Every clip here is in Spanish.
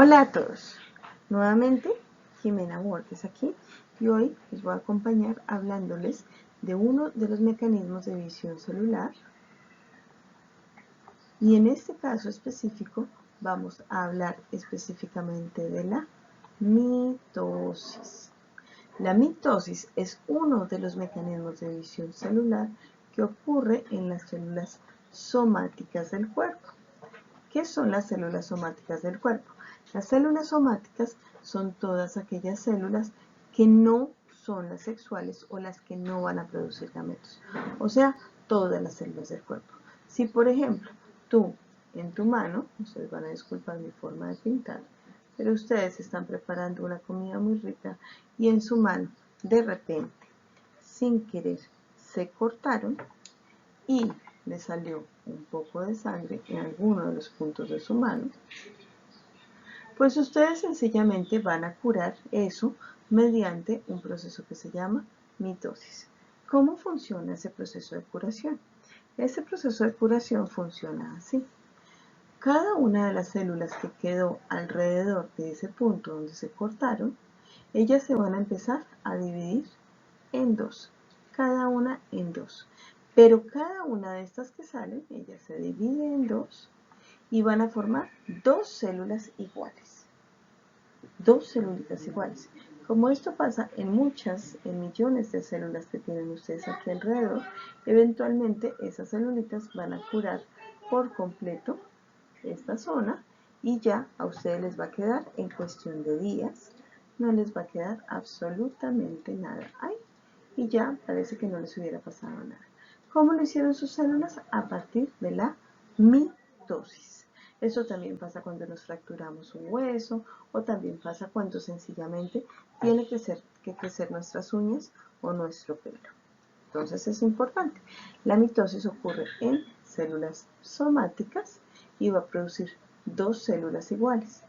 Hola a todos, nuevamente Jimena Borges aquí y hoy les voy a acompañar hablándoles de uno de los mecanismos de división celular y en este caso específico vamos a hablar específicamente de la mitosis. La mitosis es uno de los mecanismos de división celular que ocurre en las células somáticas del cuerpo. ¿Qué son las células somáticas del cuerpo? Las células somáticas son todas aquellas células que no son las sexuales o las que no van a producir gametos. O sea, todas las células del cuerpo. Si, por ejemplo, tú en tu mano, ustedes van a disculpar mi forma de pintar, pero ustedes están preparando una comida muy rica y en su mano, de repente, sin querer, se cortaron y le salió un poco de sangre en alguno de los puntos de su mano, pues ustedes sencillamente van a curar eso mediante un proceso que se llama mitosis. ¿Cómo funciona ese proceso de curación? Ese proceso de curación funciona así. Cada una de las células que quedó alrededor de ese punto donde se cortaron, ellas se van a empezar a dividir en dos, cada una en dos. Pero cada una de estas que salen, ellas se dividen en dos y van a formar dos células iguales. Dos células iguales. Como esto pasa en millones de células que tienen ustedes aquí alrededor, eventualmente esas celulitas van a curar por completo esta zona y ya a ustedes les va a quedar en cuestión de días, no les va a quedar absolutamente nada ahí y ya parece que no les hubiera pasado nada. ¿Cómo lo hicieron sus células? A partir de la mitosis. Eso también pasa cuando nos fracturamos un hueso o también pasa cuando sencillamente tiene que crecer nuestras uñas o nuestro pelo. Entonces es importante. La mitosis ocurre en células somáticas y va a producir dos células iguales.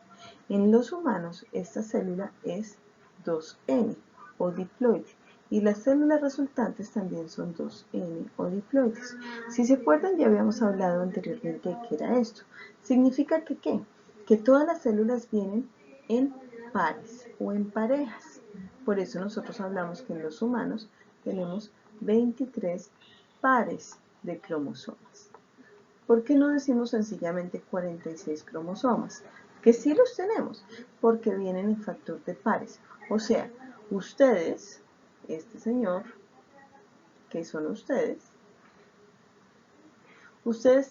En los humanos esta célula es 2N o diploide y las células resultantes también son 2N o diploides. Si se acuerdan, ya habíamos hablado anteriormente de qué era esto. Significa que ¿qué? Que todas las células vienen en pares o en parejas. Por eso nosotros hablamos que en los humanos tenemos 23 pares de cromosomas. ¿Por qué no decimos sencillamente 46 cromosomas? Que sí los tenemos, porque vienen en factor de pares. O sea, ustedes, este señor, que son ustedes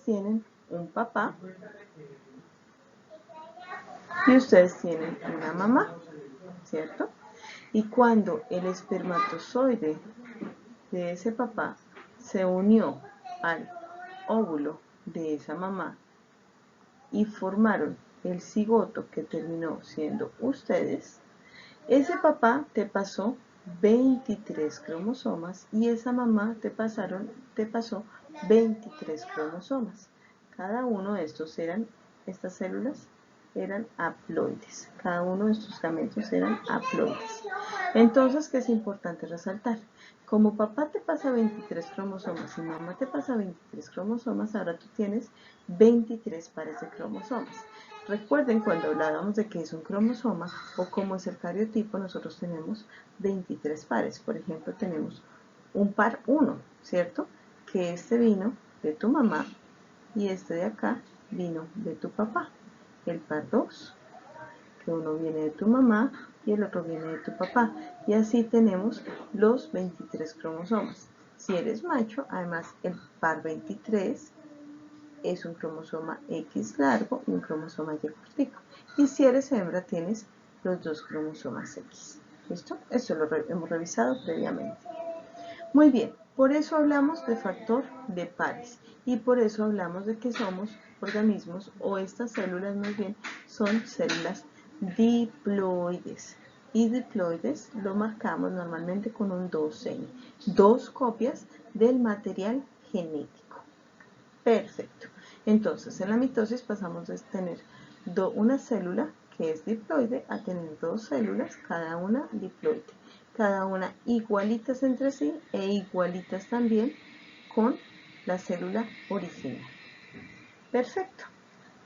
tienen un papá y ustedes tienen una mamá, ¿cierto? Y cuando el espermatozoide de ese papá se unió al óvulo de esa mamá y formaron el cigoto que terminó siendo ustedes, ese papá te pasó 23 cromosomas y esa mamá te pasó 23 cromosomas. Cada uno de estas células eran haploides. Cada uno de estos gametos eran haploides. Entonces, ¿qué es importante resaltar? Como papá te pasa 23 cromosomas y mamá te pasa 23 cromosomas, ahora tú tienes 23 pares de cromosomas. Recuerden cuando hablábamos de qué es un cromosoma o cómo es el cariotipo, nosotros tenemos 23 pares. Por ejemplo, tenemos un par 1, ¿cierto? Que este vino de tu mamá y este de acá vino de tu papá. El par 2, que uno viene de tu mamá y el otro viene de tu papá. Y así tenemos los 23 cromosomas. Si eres macho, además el par 23 es un cromosoma X largo y un cromosoma Y cortico. Y si eres hembra, tienes los dos cromosomas X. ¿Listo? Esto lo hemos revisado previamente. Muy bien, por eso hablamos de factor de pares y por eso hablamos de que somos organismos o estas células más bien son células diploides. Y diploides lo marcamos normalmente con un 2N, dos copias del material genético. Perfecto. Entonces, en la mitosis pasamos de tener una célula que es diploide a tener dos células, cada una diploide, cada una igualitas entre sí e igualitas también con la célula original. Perfecto.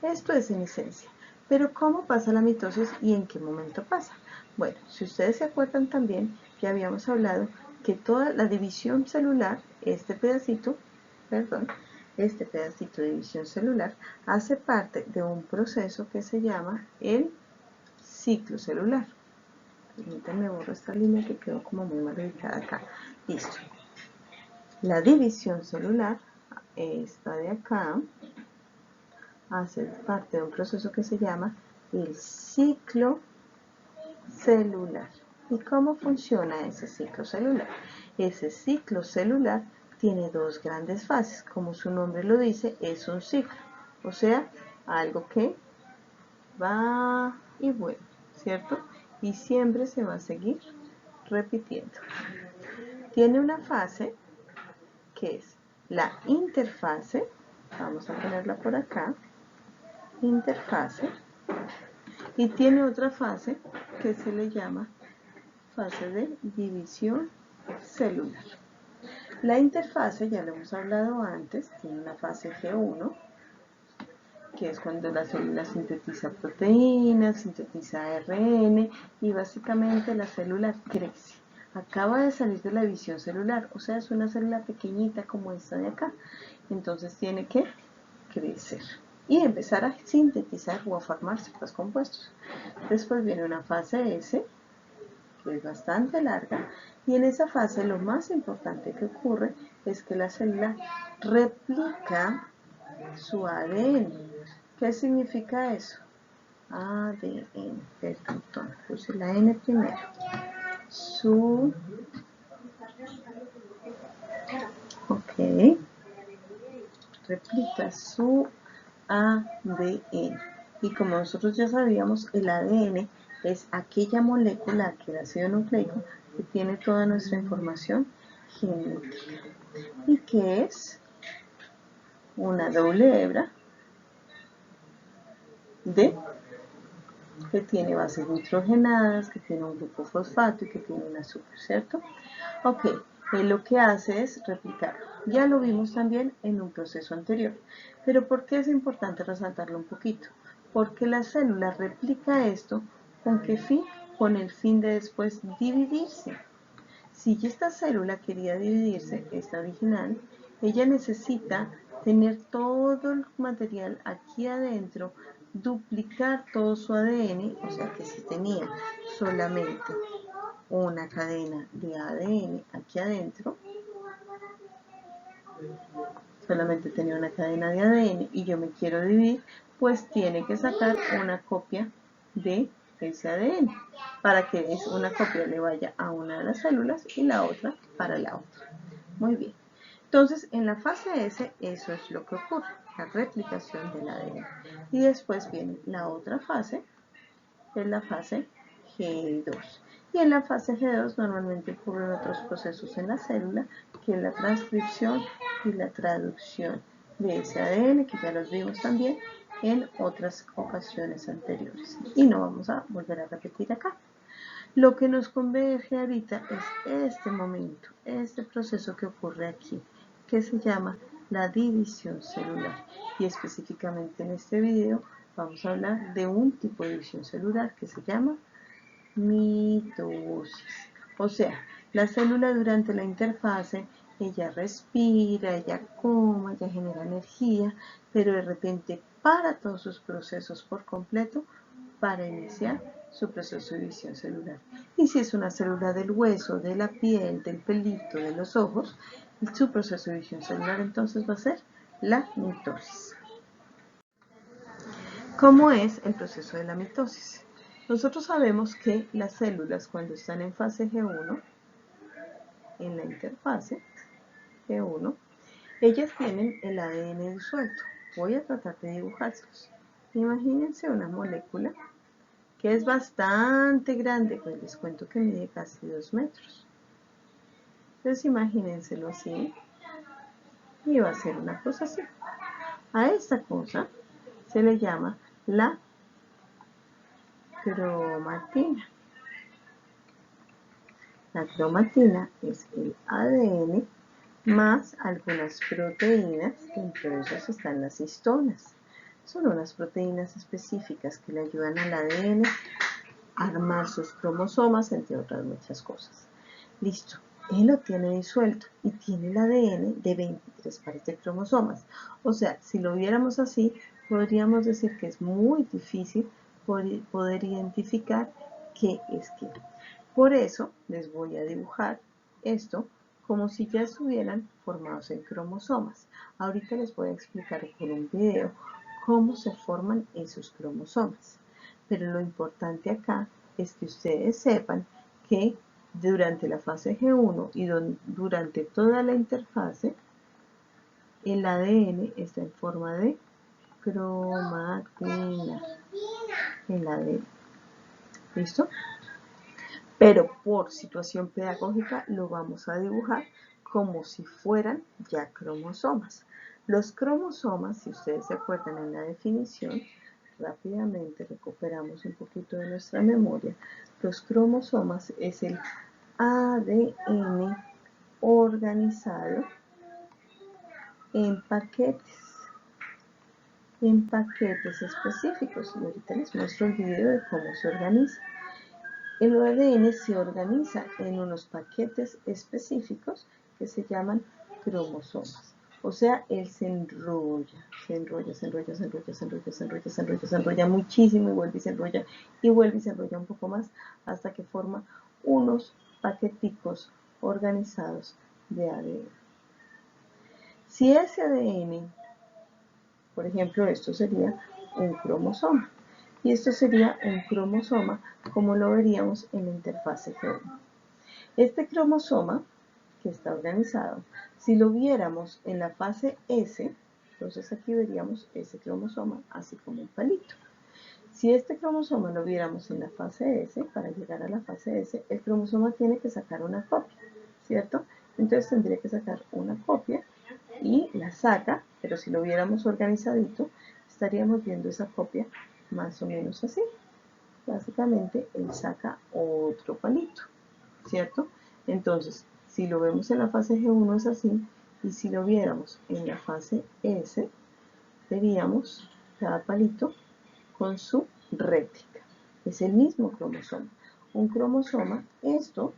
Esto es en esencia. Pero ¿cómo pasa la mitosis y en qué momento pasa? Bueno, si ustedes se acuerdan también que habíamos hablado que toda la división celular, este pedacito de división celular, hace parte de un proceso que se llama el ciclo celular. Permítanme borro esta línea que quedó como muy mal ubicada acá. Listo. La división celular, esta de acá, hace parte de un proceso que se llama el ciclo celular. ¿Y cómo funciona ese ciclo celular? Ese ciclo celular tiene dos grandes fases. Como su nombre lo dice, es un ciclo. O sea, algo que va y vuelve, ¿cierto? Y siempre se va a seguir repitiendo. Tiene una fase que es la interfase. Vamos a ponerla por acá. Interfase. Y tiene otra fase que se le llama fase de división celular. La interfase, ya lo hemos hablado antes, tiene una fase G1, que es cuando la célula sintetiza proteínas, sintetiza ARN y básicamente la célula crece. Acaba de salir de la división celular, o sea, es una célula pequeñita como esta de acá. Entonces tiene que crecer y empezar a sintetizar o a formar ciertos compuestos. Después viene una fase S, que es bastante larga, y en esa fase lo más importante que ocurre es que la célula replica su ADN. ¿Qué significa eso? ADN, perdón, puse la N primero. Replica su ADN. Y como nosotros ya sabíamos, el ADN es aquella molécula que el ácido nucleico que tiene toda nuestra información genética y que es una doble hebra que tiene bases nitrogenadas, que tiene un grupo fosfato y que tiene un azúcar, ¿cierto? Ok, lo que hace es replicar. Ya lo vimos también en un proceso anterior. Pero ¿por qué es importante resaltarlo un poquito? Porque la célula replica esto ¿con qué fin? Con el fin de después dividirse. Si esta célula quería dividirse, esta original, ella necesita tener todo el material aquí adentro, duplicar todo su ADN, o sea que si tenía solamente una cadena de ADN aquí adentro, solamente tenía una cadena de ADN y yo me quiero dividir, pues tiene que sacar una copia de ese ADN para que una copia le vaya a una de las células y la otra para la otra. Muy bien. Entonces, en la fase S, eso es lo que ocurre, la replicación del ADN. Y después viene la otra fase, que es la fase G2. Y en la fase G2 normalmente ocurren otros procesos en la célula, que es la transcripción y la traducción de ese ADN, que ya los vimos también en otras ocasiones anteriores. Y no vamos a volver a repetir acá. Lo que nos converge ahorita es este momento, este proceso que ocurre aquí, que se llama la división celular. Y específicamente en este video vamos a hablar de un tipo de división celular que se llama mitosis. O sea, la célula durante la interfase, ella respira, ella come, ella genera energía, pero de repente para todos sus procesos por completo para iniciar su proceso de división celular. Y si es una célula del hueso, de la piel, del pelito, de los ojos, su proceso de división celular entonces va a ser la mitosis. ¿Cómo es el proceso de la mitosis? Nosotros sabemos que las células cuando están en fase G1, en la interfase G1, ellas tienen el ADN disuelto. Voy a tratar de dibujárselos. Imagínense una molécula que es bastante grande, pues les cuento que mide casi 2 metros. Entonces imagínenselo así y va a ser una cosa así. A esta cosa se le llama la cromatina. La cromatina es el ADN más algunas proteínas, entre ellas están las histonas. Son unas proteínas específicas que le ayudan al ADN a armar sus cromosomas, entre otras muchas cosas. Listo. Él lo tiene disuelto y tiene el ADN de 23 pares de cromosomas. O sea, si lo viéramos así, podríamos decir que es muy difícil poder identificar qué es qué. Por eso les voy a dibujar esto como si ya estuvieran formados en cromosomas. Ahorita les voy a explicar con un video cómo se forman esos cromosomas. Pero lo importante acá es que ustedes sepan que durante la fase G1 y durante toda la interfase, el ADN está en forma de cromatina. El ADN. ¿Listo? Pero por situación pedagógica lo vamos a dibujar como si fueran ya cromosomas. Los cromosomas, si ustedes se acuerdan en la definición, rápidamente recuperamos un poquito de nuestra memoria. Los cromosomas es el ADN organizado en paquetes específicos. Y ahorita les muestro el video de cómo se organiza. El ADN se organiza en unos paquetes específicos que se llaman cromosomas. O sea, él se enrolla muchísimo y vuelve y se enrolla y vuelve y se enrolla un poco más hasta que forma unos paqueticos organizados de ADN. Si ese ADN, por ejemplo, esto sería un cromosoma. Y esto sería un cromosoma como lo veríamos en la interfase G1. Este cromosoma, que está organizado, si lo viéramos en la fase S, entonces aquí veríamos ese cromosoma así como un palito. Si este cromosoma lo viéramos en la fase S, para llegar a la fase S, el cromosoma tiene que sacar una copia, ¿cierto? Entonces tendría que sacar una copia y la saca, pero si lo viéramos organizadito, estaríamos viendo esa copia más o menos así. Básicamente él saca otro palito, ¿cierto? Entonces, si lo vemos en la fase G1 es así, y si lo viéramos en la fase S, veríamos cada palito con su réplica. Es el mismo cromosoma. Un cromosoma, esto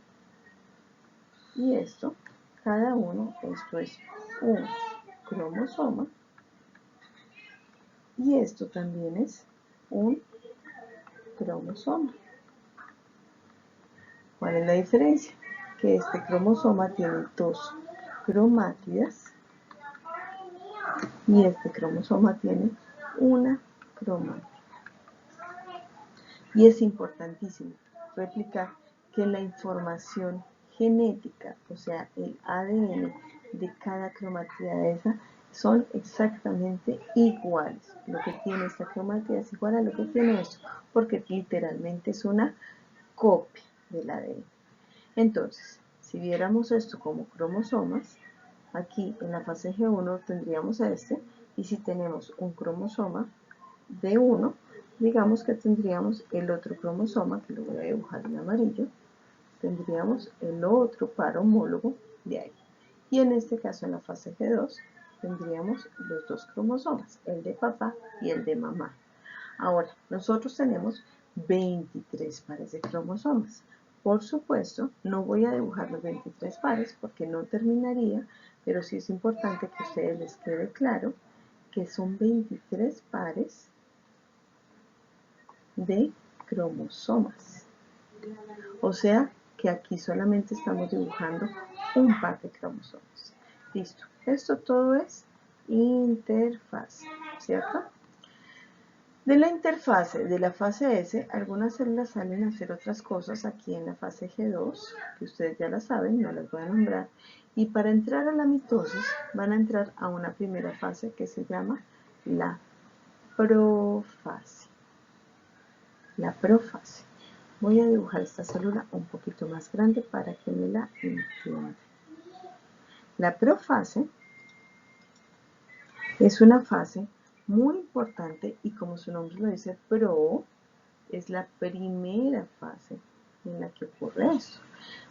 y esto, cada uno, esto es un cromosoma, y esto también es un cromosoma. ¿Cuál es la diferencia? Que este cromosoma tiene dos cromátidas y este cromosoma tiene una cromátida. Y es importantísimo replicar que la información genética, o sea, el ADN de cada cromátida de esa, son exactamente iguales. Lo que tiene esta cromátida es igual a lo que tiene esto, porque literalmente es una copia del ADN. Entonces, si viéramos esto como cromosomas, aquí en la fase G1 tendríamos a este, y si tenemos un cromosoma de 1, digamos que tendríamos el otro cromosoma, que lo voy a dibujar en amarillo, tendríamos el otro par homólogo de ahí. Y en este caso, en la fase G2, tendríamos los dos cromosomas, el de papá y el de mamá. Ahora, nosotros tenemos 23 pares de cromosomas. Por supuesto, no voy a dibujar los 23 pares porque no terminaría, pero sí es importante que a ustedes les quede claro que son 23 pares de cromosomas. O sea que aquí solamente estamos dibujando un par de cromosomas. Listo. Esto todo es interfaz, ¿cierto? De la interfase de la fase S, algunas células salen a hacer otras cosas aquí en la fase G2, que ustedes ya las saben, no las voy a nombrar. Y para entrar a la mitosis van a entrar a una primera fase que se llama la profase. La profase. Voy a dibujar esta célula un poquito más grande para que me la entiendan. La profase es una fase muy importante y como su nombre lo dice, pro, es la primera fase en la que ocurre esto.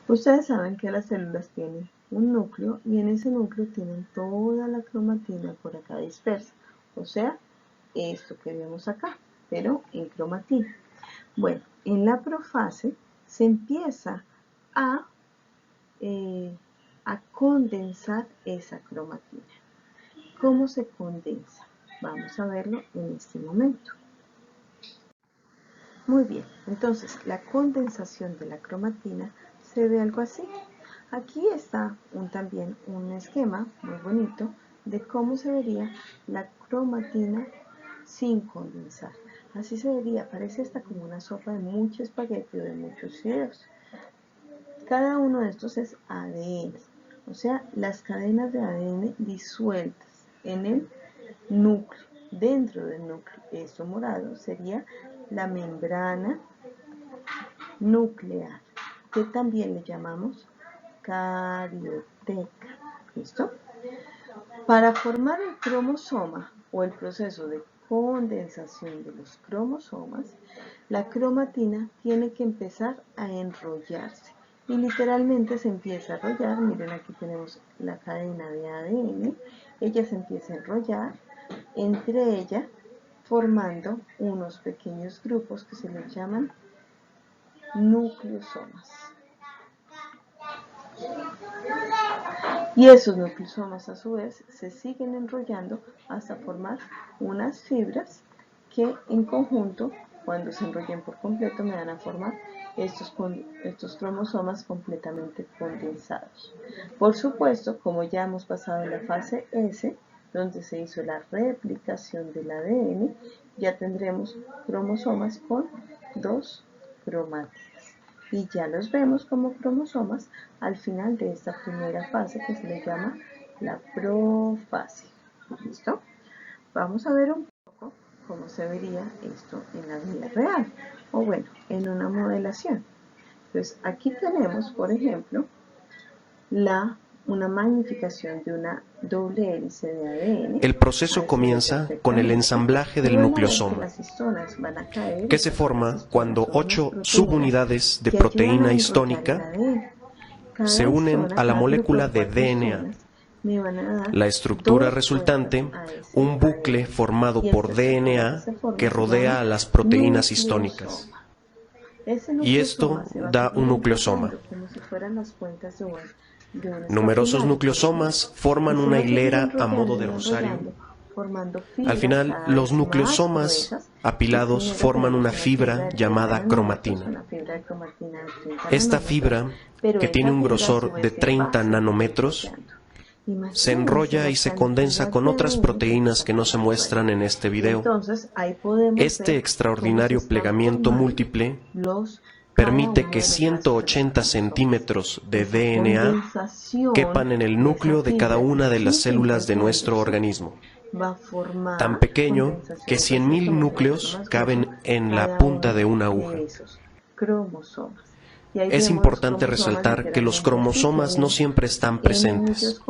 Ustedes saben que las células tienen un núcleo y en ese núcleo tienen toda la cromatina por acá dispersa, o sea, esto que vemos acá, pero en cromatina. Bueno, en la profase se empieza a condensar esa cromatina. ¿Cómo se condensa? Vamos a verlo en este momento. Muy bien, entonces la condensación de la cromatina se ve algo así. Aquí está también un esquema muy bonito de cómo se vería la cromatina sin condensar. Así se vería, parece esta como una sopa de mucho espagueti o de muchos fideos. Cada uno de estos es ADN, o sea, las cadenas de ADN disueltas en el núcleo. Dentro del núcleo, esto morado sería la membrana nuclear, que también le llamamos carioteca. ¿Listo? Para formar el cromosoma o el proceso de condensación de los cromosomas, la cromatina tiene que empezar a enrollarse. Y literalmente se empieza a enrollar. Miren, aquí tenemos la cadena de ADN. Ella se empieza a enrollar entre ella, formando unos pequeños grupos que se les llaman nucleosomas. Y esos nucleosomas a su vez se siguen enrollando hasta formar unas fibras que en conjunto, cuando se enrollen por completo, me van a formar estos cromosomas completamente condensados. Por supuesto, como ya hemos pasado en la fase S, donde se hizo la replicación del ADN, ya tendremos cromosomas con 2 cromátidas. Y ya los vemos como cromosomas al final de esta primera fase que se le llama la profase. ¿Listo? Vamos a ver un poco cómo se vería esto en la vida real, o bueno, en una modelación. Entonces, aquí tenemos, por ejemplo, una magnificación de una doble hélice de ADN. El proceso comienza con el ensamblaje del nucleosoma, que se forma cuando 8 subunidades de proteína histónica se unen a la molécula de DNA. La estructura resultante, un bucle formado por DNA que rodea a las proteínas histónicas. Y esto da un nucleosoma. Numerosos nucleosomas forman una hilera a modo de rosario. Al final, los nucleosomas apilados forman una fibra llamada cromatina. Esta fibra, que tiene un grosor de 30 nanómetros, se enrolla y se condensa con otras proteínas que no se muestran en este video. Este extraordinario plegamiento múltiple permite que 180 centímetros de DNA quepan en el núcleo de cada una de las células de nuestro organismo, tan pequeño que 100.000 núcleos caben en la punta de una aguja. Es importante resaltar que los cromosomas no siempre están presentes.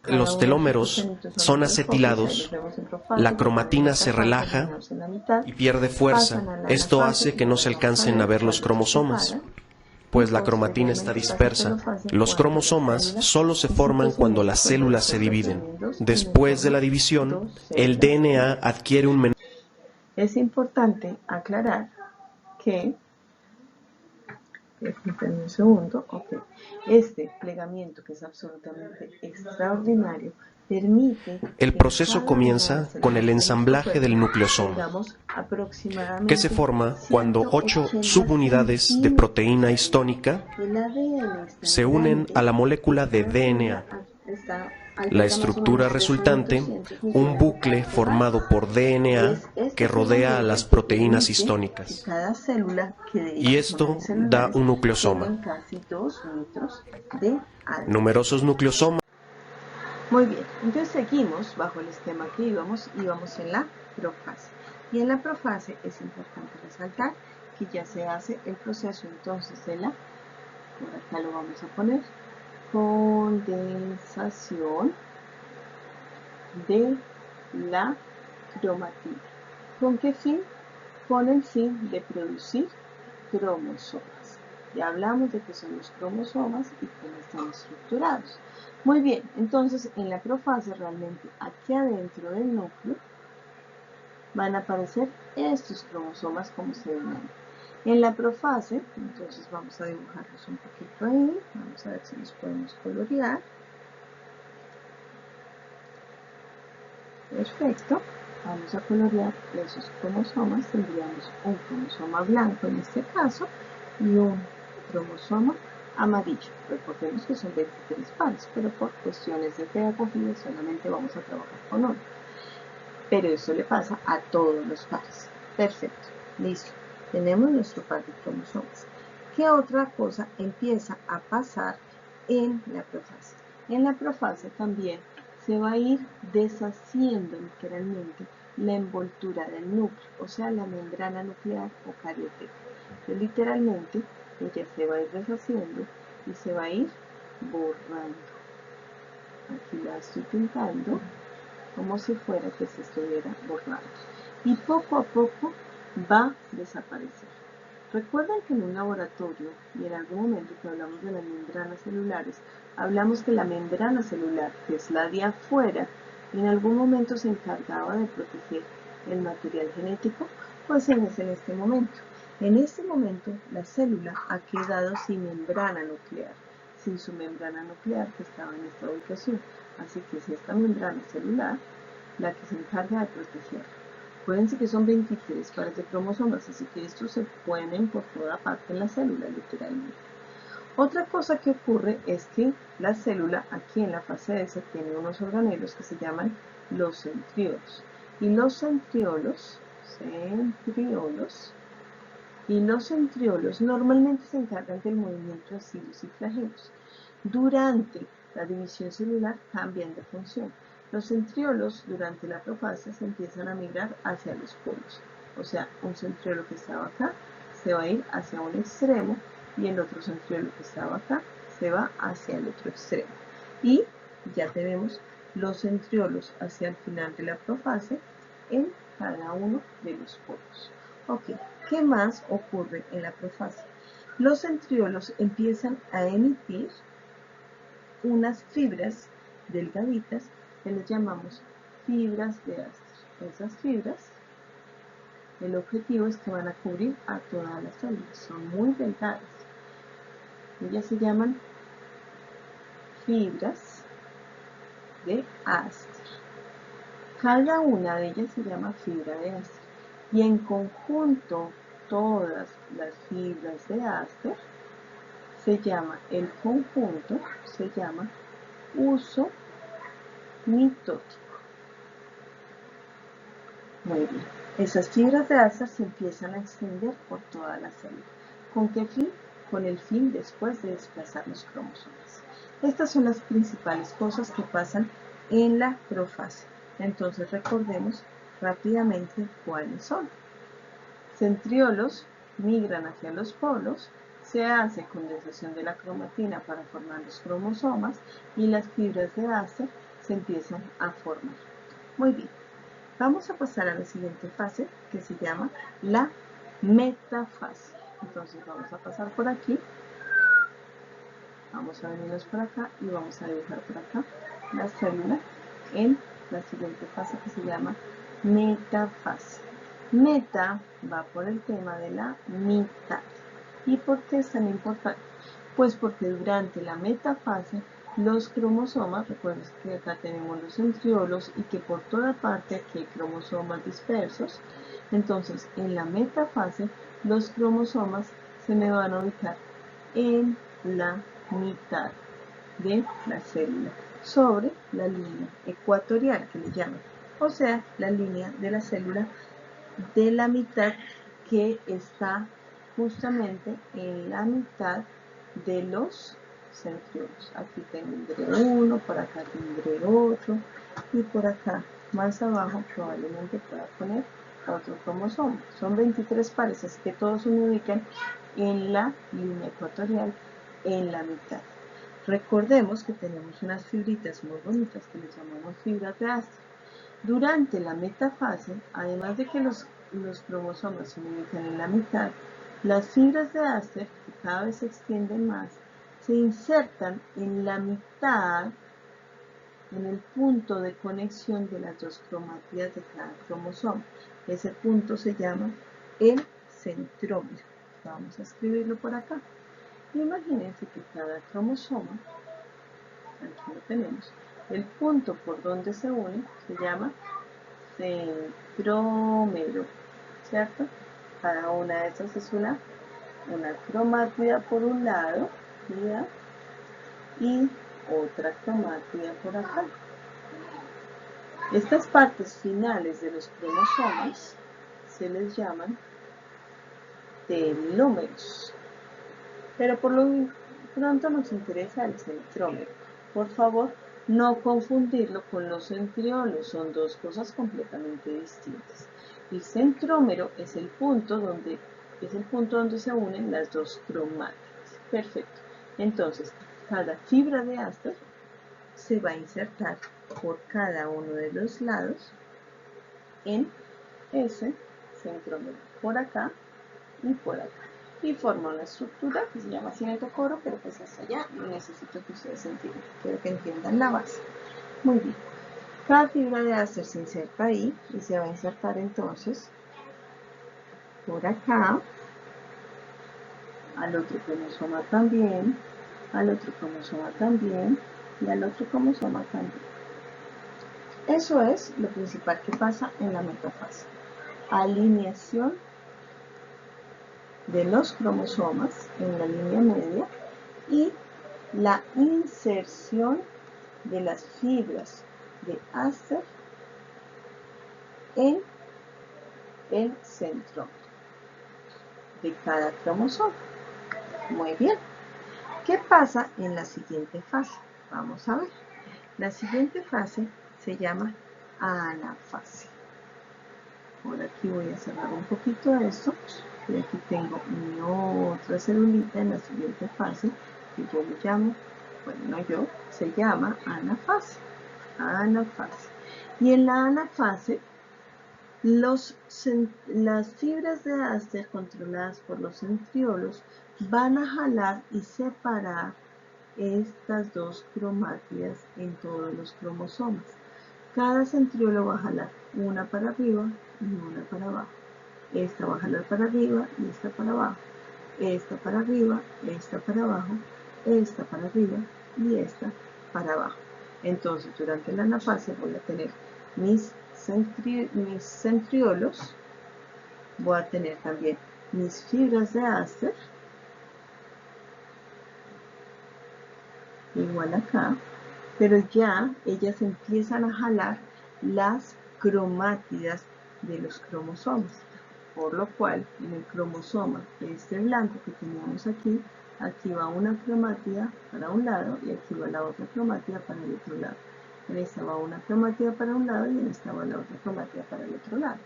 Los telómeros son acetilados, la cromatina se relaja y pierde fuerza. Esto hace que no se alcancen a ver los cromosomas, pues la cromatina está dispersa. Los cromosomas solo se forman cuando las células se dividen. Después de la división, el DNA adquiere un menor. Es importante aclarar que un segundo, okay. Este plegamiento, que es absolutamente extraordinario, permite... El proceso comienza con el ensamblaje del nucleosoma, que se forma cuando 8 subunidades de proteína histónica se unen a la molécula de DNA. La estructura resultante, un bucle formado por DNA que rodea a las proteínas histónicas. Y esto da un nucleosoma. Numerosos nucleosomas. Muy bien, entonces seguimos bajo el esquema que íbamos en la profase. Y en la profase es importante resaltar que ya se hace el proceso entonces de por acá lo vamos a poner, condensación de la cromatina. ¿Con qué fin? Con el fin de producir cromosomas. Ya hablamos de qué son los cromosomas y cómo están estructurados. Muy bien, entonces en la profase realmente aquí adentro del núcleo van a aparecer estos cromosomas como se ven ahí. En la profase, entonces vamos a dibujarlos un poquito ahí, vamos a ver si los podemos colorear. Perfecto, vamos a colorear esos cromosomas, tendríamos un cromosoma blanco en este caso y un cromosoma amarillo. Recordemos que son 23 pares, pero por cuestiones de pedagogía solamente vamos a trabajar con uno. Pero eso le pasa a todos los pares. Perfecto, listo. Tenemos nuestro par de cromosomas. ¿Qué otra cosa empieza a pasar en la profase? En la profase también se va a ir deshaciendo literalmente la envoltura del núcleo, o sea, la membrana nuclear o carioteca. Entonces, literalmente, ella se va a ir deshaciendo y se va a ir borrando. Aquí la estoy pintando como si fuera que se estuviera borrando. Y poco a poco va a desaparecer. Recuerden que en un laboratorio, y en algún momento que hablamos de las membranas celulares, hablamos que la membrana celular, que es la de afuera, en algún momento se encargaba de proteger el material genético, pues es en este momento. En este momento, la célula ha quedado sin membrana nuclear, sin su membrana nuclear que estaba en esta ubicación. Así que es esta membrana celular la que se encarga de protegerla. Acuérdense que son 23 pares de cromosomas, así que estos se ponen por toda parte en la célula, literalmente. Otra cosa que ocurre es que la célula, aquí en la fase S, tiene unos organelos que se llaman los centriolos. Y los centriolos normalmente se encargan del movimiento de cilios y flagelos. Durante la división celular cambian de función. Los centriolos durante la profase se empiezan a migrar hacia los polos. O sea, un centriolo que estaba acá se va a ir hacia un extremo y el otro centriolo que estaba acá se va hacia el otro extremo. Y ya tenemos los centriolos hacia el final de la profase en cada uno de los polos. Ok, ¿qué más ocurre en la profase? Los centriolos empiezan a emitir unas fibras delgaditas que les llamamos fibras de Astor. Esas fibras, el objetivo es que van a cubrir a todas las células, son muy delgadas. Ellas se llaman fibras de Astor. Cada una de ellas se llama fibra de Astor. Y en conjunto, todas las fibras de Astor el conjunto se llama uso mitótico. Muy bien. Esas fibras de Astor se empiezan a extender por toda la célula. ¿Con qué fin? Con el fin después de desplazar los cromosomas. Estas son las principales cosas que pasan en la profase. Entonces recordemos rápidamente cuáles son. Centriolos migran hacia los polos, se hace condensación de la cromatina para formar los cromosomas y las fibras de Astor se empiezan a formar. Muy bien. Vamos a pasar a la siguiente fase que se llama la metafase. Entonces vamos a pasar por aquí, vamos a venirnos por acá y vamos a dibujar por acá la célula en la siguiente fase que se llama metafase. Meta va por el tema de la mitad. ¿Y por qué es tan importante? Pues porque durante la metafase los cromosomas, recuerden que acá tenemos los centriolos y que por toda parte aquí hay cromosomas dispersos. Entonces, en la metafase, los cromosomas se me van a ubicar en la mitad de la célula, sobre la línea ecuatorial que le llaman, o sea, la línea de la célula de la mitad que está justamente en la mitad de los centriolos. Aquí tendré uno, por acá tendré otro y por acá más abajo probablemente pueda poner otro cromosoma. Son 23 pares, así que todos se ubican en la línea ecuatorial, en la mitad. Recordemos que tenemos unas fibritas muy bonitas que les llamamos fibras de Astor. Durante la metafase, además de que los cromosomas se ubican en la mitad, las fibras de Astor, que cada vez se extienden más, se insertan en la mitad, en el punto de conexión de las dos cromátidas de cada cromosoma. Ese punto se llama el centrómero. Vamos a escribirlo por acá. Imagínense que cada cromosoma, aquí lo tenemos, el punto por donde se une se llama centrómero, ¿cierto? Cada una de esas es una cromátida por un lado, ¿ya? Y otra cromátida por acá. Estas partes finales de los cromosomas se les llaman telómeros. Pero por lo pronto nos interesa el centrómero. Por favor, no confundirlo con los centriolos, son dos cosas completamente distintas. El centrómero es el punto donde se unen las dos cromátidas. Perfecto. Entonces, cada fibra de Astor se va a insertar por cada uno de los lados en ese centrómero, por acá y por acá. Y forma una estructura que se llama cinetocoro, pero pues hasta allá necesito que ustedes entiendan. Quiero que entiendan la base. Muy bien. Cada fibra de Astor se inserta ahí y se va a insertar entonces por acá, al otro cromosoma también, al otro cromosoma también y al otro cromosoma también. Eso es lo principal que pasa en la metafase. Alineación de los cromosomas en la línea media y la inserción de las fibras de Astor en el centro de cada cromosoma. Muy bien. ¿Qué pasa en la siguiente fase? Vamos a ver. La siguiente fase se llama anafase. Por aquí voy a cerrar un poquito esto. Y aquí tengo mi otra celulita en la siguiente fase que yo le llamo, bueno, no yo, se llama anafase. Anafase. Y en la anafase, las fibras de Astor controladas por los centriolos van a jalar y separar estas dos cromátidas en todos los cromosomas. Cada centriolo va a jalar una para arriba y una para abajo. Esta va a jalar para arriba y esta para abajo. Esta para arriba, esta para abajo, esta para arriba y esta para abajo. Entonces, durante la anafase voy a tener mis centriolos, voy a tener también mis fibras de Astor, igual acá, pero ya ellas empiezan a jalar las cromátidas de los cromosomas, por lo cual en el cromosoma este blanco que teníamos aquí, aquí va una cromátida para un lado y aquí va la otra cromátida para el otro lado. En esta va una cromátida para un lado y en esta va la otra cromátida para el otro lado.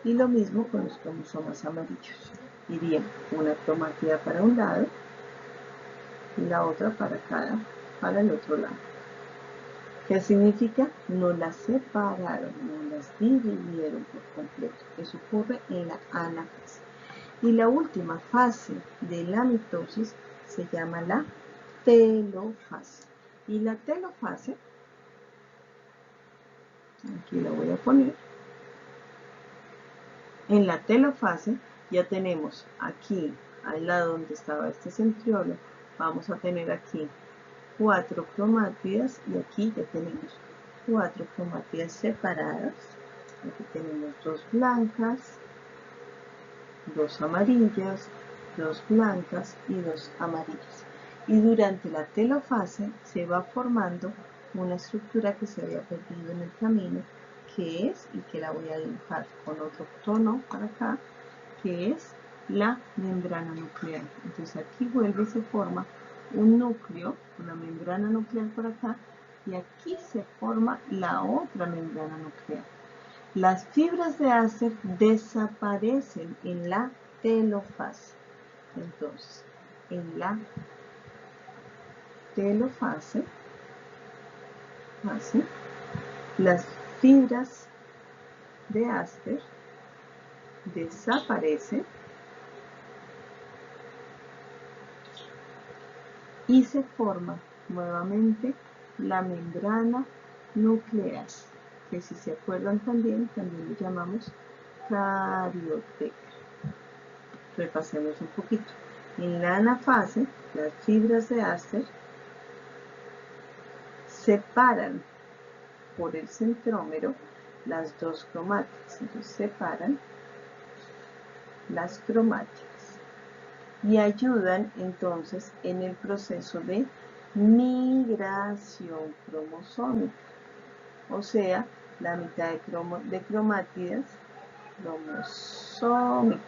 Y lo mismo con los cromosomas amarillos. Iría una cromátida para un lado y la otra para el otro lado. ¿Qué significa? No las separaron, no las dividieron por completo. Eso ocurre en la anafase. Y la última fase de la mitosis se llama la telofase. Y la telofase, aquí la voy a poner, en la telofase ya tenemos aquí, al lado donde estaba este centriolo, vamos a tener aquí 4 cromátidas y aquí ya tenemos 4 cromátidas separadas. Aquí tenemos 2 blancas, 2 amarillas, 2 blancas y 2 amarillas. Y durante la telofase se va formando una estructura que se había perdido en el camino, que es, y que la voy a dibujar con otro tono para acá, que es la membrana nuclear. Entonces aquí vuelve y se forma un núcleo, una membrana nuclear por acá, y aquí se forma la otra membrana nuclear. Las fibras de Astor desaparecen en la telofase. Entonces, en la telofase, las fibras de Astor desaparecen y se forma nuevamente la membrana nuclear, que si se acuerdan también le llamamos carioteca. Repasemos un poquito. En la anafase, las fibras de Aster separan por el centrómero las dos cromáticas. Entonces separan las cromáticas y ayudan entonces en el proceso de migración cromosómica. O sea, la mitad de cromátidas cromosómica.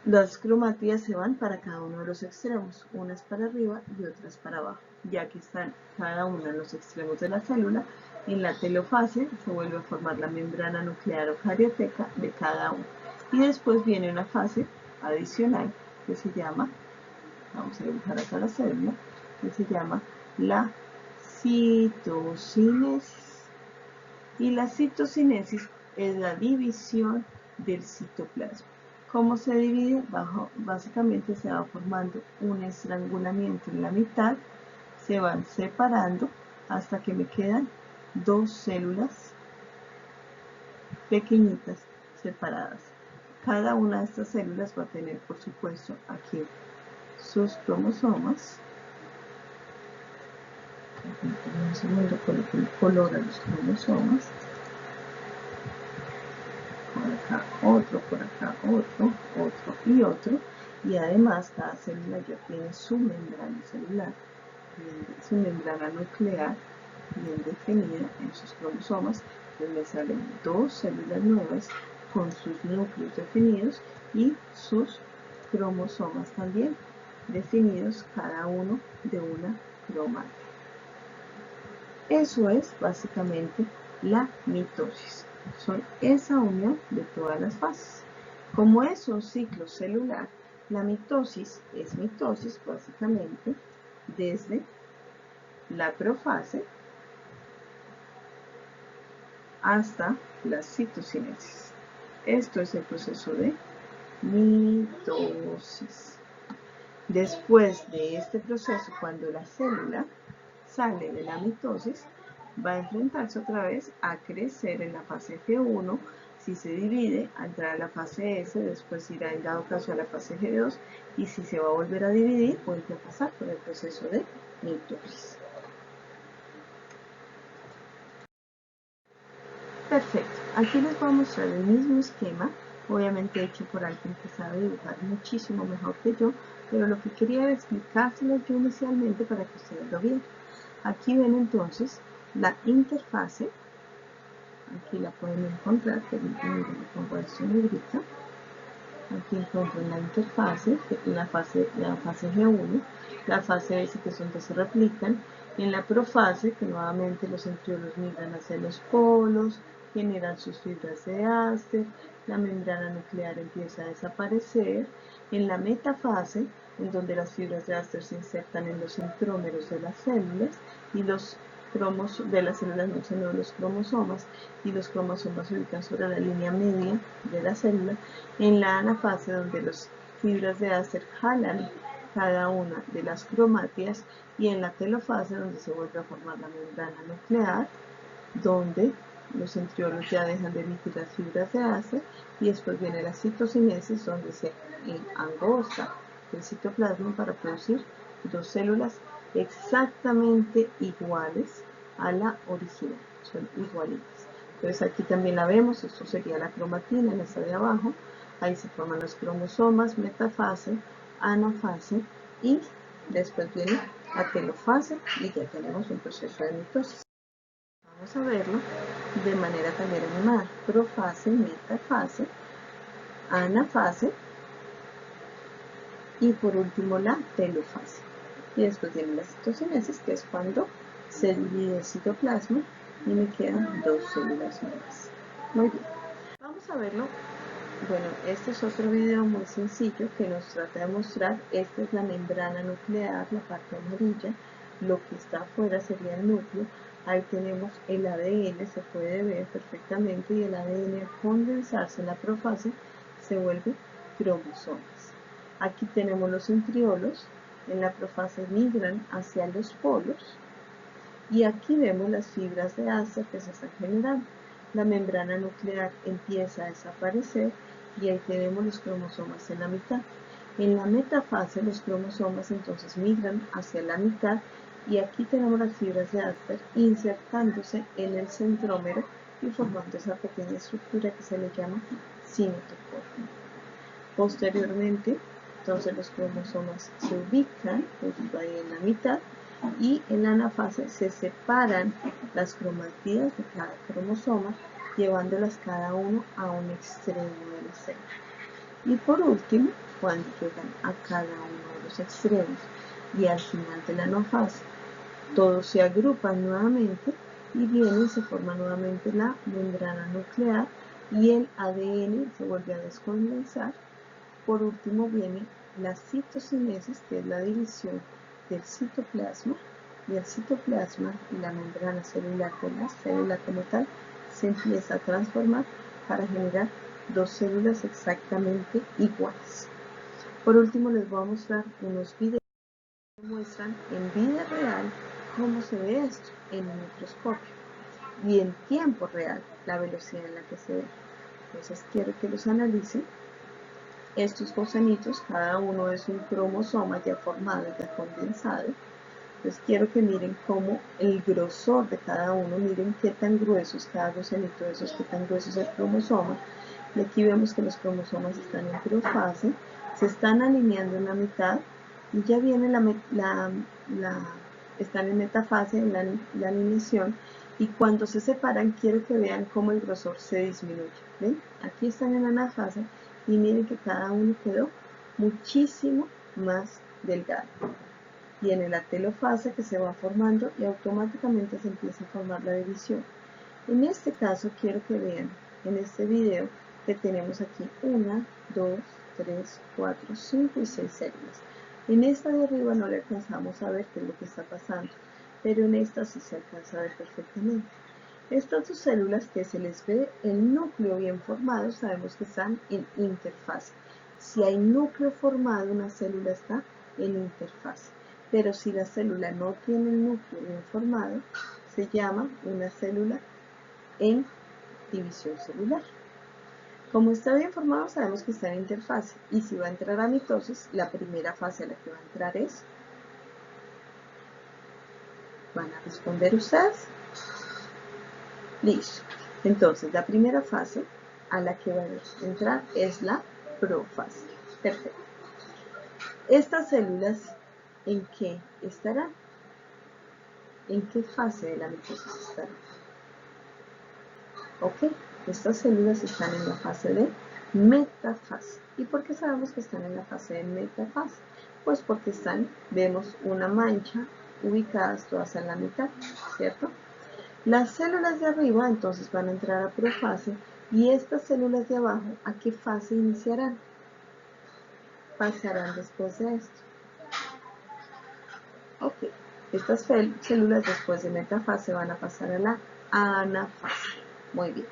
Las cromátidas se van para cada uno de los extremos, unas para arriba y otras para abajo. Ya que están cada una en los extremos de la célula, en la telofase se vuelve a formar la membrana nuclear o carioteca de cada uno. Y después viene una fase adicional que se llama, vamos a dibujar acá la célula, que se llama la citocinesis. Y la citocinesis es la división del citoplasma. ¿Cómo se divide? Básicamente se va formando un estrangulamiento en la mitad, se van separando hasta que me quedan dos células pequeñitas separadas. Cada una de estas células va a tener, por supuesto, aquí sus cromosomas. Un segundo, coloco el color a los cromosomas. Por acá otro, por acá otro, otro y otro. Y además cada célula ya tiene su membrana celular, su membrana nuclear bien definida en sus cromosomas. Entonces me salen dos células nuevas con sus núcleos definidos y sus cromosomas también definidos, cada uno de una cromática. Eso es básicamente la mitosis. Son esa unión de todas las fases. Como es un ciclo celular, la mitosis es mitosis básicamente desde la profase hasta la citocinesis. Esto es el proceso de mitosis. Después de este proceso, cuando la célula sale de la mitosis, va a enfrentarse otra vez a crecer en la fase G1. Si se divide, a entrar a la fase S, después irá en dado caso a la fase G2, y si se va a volver a dividir, vuelve a pasar por el proceso de mitosis. Perfecto, aquí les voy a mostrar el mismo esquema, obviamente hecho por alguien que sabe dibujar muchísimo mejor que yo, pero lo que quería era explicárselo yo inicialmente para que ustedes lo vieran. Aquí ven entonces la interfase, aquí la pueden encontrar, permítanme que le pongo esto en negrita. Aquí encuentran la interfase, la fase G1, la fase S, que son que se replican, en la profase, que nuevamente los centriolos migran hacia los polos, generan sus fibras de Aster, la membrana nuclear empieza a desaparecer, en la metafase, en donde las fibras de Aster se insertan en los centrómeros de las células, y los de las células no, sino los cromosomas, y los cromosomas se ubican sobre la línea media de la célula, en la anafase, donde las fibras de Aster jalan cada una de las cromátidas, y en la telofase, donde se vuelve a formar la membrana nuclear, donde los centriolos ya dejan de emitir las fibras de Aster, y después viene la citocinesis, donde se angosta el citoplasma para producir dos células exactamente iguales a la original, son igualitas. Entonces aquí también la vemos, esto sería la cromatina, en esta de abajo, ahí se forman los cromosomas, metafase, anafase, y después viene la telofase, y ya tenemos un proceso de mitosis. Vamos a verlo de manera también animada: profase, metafase, anafase, y por último la telofase. Y después viene la citocinesis, que es cuando se divide el citoplasma y me quedan dos células nuevas. Muy bien, vamos a verlo. Bueno, este es otro video muy sencillo que nos trata de mostrar. Esta es la membrana nuclear, la parte amarilla. Lo que está afuera sería el núcleo. Ahí tenemos el ADN, se puede ver perfectamente, y el ADN, al condensarse en la profase, se vuelve cromosomas. Aquí tenemos los centriolos, en la profase migran hacia los polos, Y aquí vemos las fibras de Aster que se están generando. La membrana nuclear empieza a desaparecer y ahí tenemos los cromosomas en la mitad. En la metafase los cromosomas entonces migran hacia la mitad y aquí tenemos las fibras de Aster insertándose en el centrómero y formando esa pequeña estructura que se le llama cinetocorio. Posteriormente, entonces los cromosomas se ubican justo ahí en la mitad y en la anafase se separan las cromatías de cada cromosoma, llevándolas cada uno a un extremo de la célula. Y por último, cuando llegan a cada uno de los extremos y al final de la anafase, todos se agrupan nuevamente y vienen y se forma nuevamente la membrana nuclear y el ADN se vuelve a descondensar. Por último viene la citocinesis, que es la división del citoplasma, y el citoplasma y la membrana celular de la célula como tal se empieza a transformar para generar dos células exactamente iguales. Por último les voy a mostrar unos videos que muestran en vida real cómo se ve esto en un microscopio y en tiempo real la velocidad en la que se ve. Entonces quiero que los analicen. Estos bosonitos, cada uno es un cromosoma ya formado, ya condensado. Entonces quiero que miren cómo el grosor de cada uno, miren qué tan grueso es cada bosonito de esos, qué tan grueso es el cromosoma. Y aquí vemos que los cromosomas están en profase, se están alineando en la mitad y ya viene están en metafase, en la alineación. Y cuando se separan, quiero que vean cómo el grosor se disminuye. ¿Ven? Aquí están en la anafase y miren que cada uno quedó muchísimo más delgado. Viene la telofase que se va formando y automáticamente se empieza a formar la división. En este caso quiero que vean en este video que tenemos aquí 1, 2, 3, 4, 5 y 6 células. En esta de arriba no le alcanzamos a ver qué es lo que está pasando, pero en esta sí se alcanza a ver perfectamente. Estas dos células que se les ve el núcleo bien formado, sabemos que están en interfase. Si hay núcleo formado, una célula está en interfase. Pero si la célula no tiene el núcleo bien formado, se llama una célula en división celular. Como está bien formado, sabemos que está en interfase. Y si va a entrar a mitosis, la primera fase a la que va a entrar es... ¿Van a responder ustedes? Listo. Entonces, la primera fase a la que va a entrar es la profase. Perfecto. Estas células, ¿en qué estarán? ¿En qué fase de la mitosis estarán? Ok, estas células están en la fase de metafase. ¿Y por qué sabemos que están en la fase de metafase? Pues porque vemos una mancha ubicadas todas en la mitad, ¿cierto? Las células de arriba entonces van a entrar a profase y estas células de abajo, ¿a qué fase iniciarán? Pasarán después de esto. Ok, estas células después de metafase van a pasar a la anafase. Muy bien.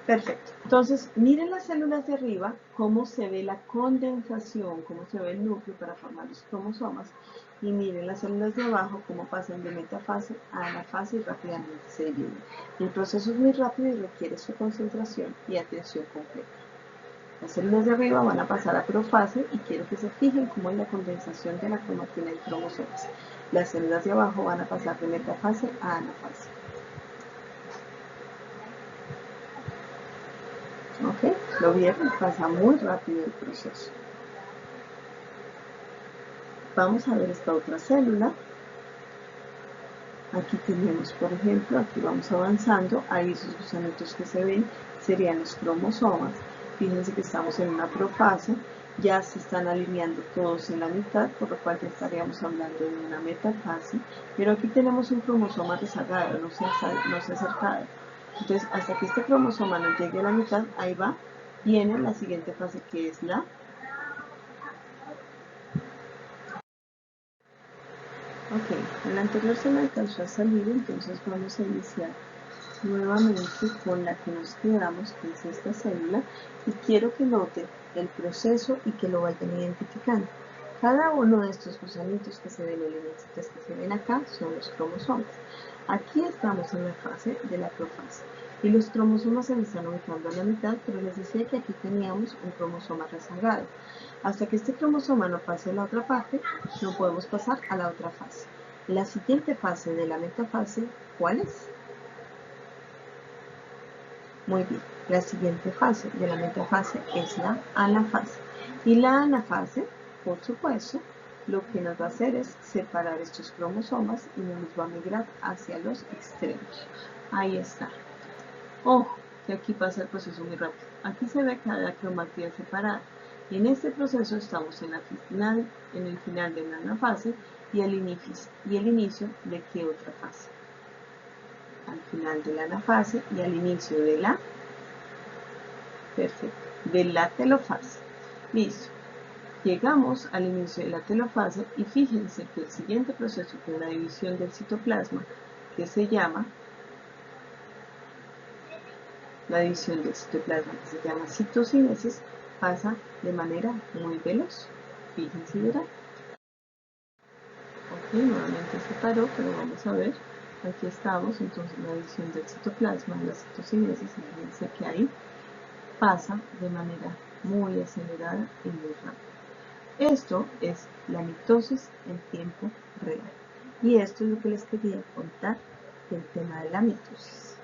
Perfecto. Entonces, miren las células de arriba, cómo se ve la condensación, cómo se ve el núcleo para formar los cromosomas. Y miren las células de abajo, cómo pasan de metafase a anafase y rápidamente se dividen. El proceso es muy rápido y requiere su concentración y atención completa. Las células de arriba van a pasar a profase y quiero que se fijen cómo es la condensación de la cromatina y cromosomas. Las células de abajo van a pasar de metafase a anafase. ¿Ok? ¿Lo vieron? Pasa muy rápido el proceso. Vamos a ver esta otra célula. Aquí tenemos, por ejemplo, aquí vamos avanzando. Ahí esos gusanitos que se ven serían los cromosomas. Fíjense que estamos en una profase. Ya se están alineando todos en la mitad, por lo cual ya estaríamos hablando de una metafase. Pero aquí tenemos un cromosoma rezagado, no se ha acercado. Entonces, hasta que este cromosoma nos llegue a la mitad, ahí va, viene la siguiente fase que es la... Ok, en la anterior se me alcanzó a salir, entonces vamos a iniciar nuevamente con la que nos quedamos, que es esta célula, y quiero que noten el proceso y que lo vayan identificando. Cada uno de estos gusanitos que se ven, elementos que se ven acá, son los cromosomas. Aquí estamos en la fase de la profase y los cromosomas se me están ubicando a la mitad, pero les decía que aquí teníamos un cromosoma rezagado. Hasta que este cromosoma no pase a la otra parte, no podemos pasar a la otra fase. La siguiente fase de la metafase, ¿cuál es? Muy bien, la siguiente fase de la metafase es la anafase. Y la anafase, por supuesto, lo que nos va a hacer es separar estos cromosomas y nos va a migrar hacia los extremos. Ahí está. Ojo, que aquí pasa el proceso muy rápido. Aquí se ve cada cromatida separada. Y en este proceso estamos en el final de la anafase y el inicio de qué otra fase. Al final de la anafase y al inicio de la telofase. Listo. Llegamos al inicio de la telofase y fíjense que el siguiente proceso, que es la división del citoplasma, que se llama citocinesis, pasa de manera muy veloz. Fíjense y verán. Ok, nuevamente se paró, pero vamos a ver. Aquí estamos, entonces la división del citoplasma, la citocinesis, fíjense que ahí pasa de manera muy acelerada y muy rápida. Esto es la mitosis en tiempo real. Y esto es lo que les quería contar del tema de la mitosis.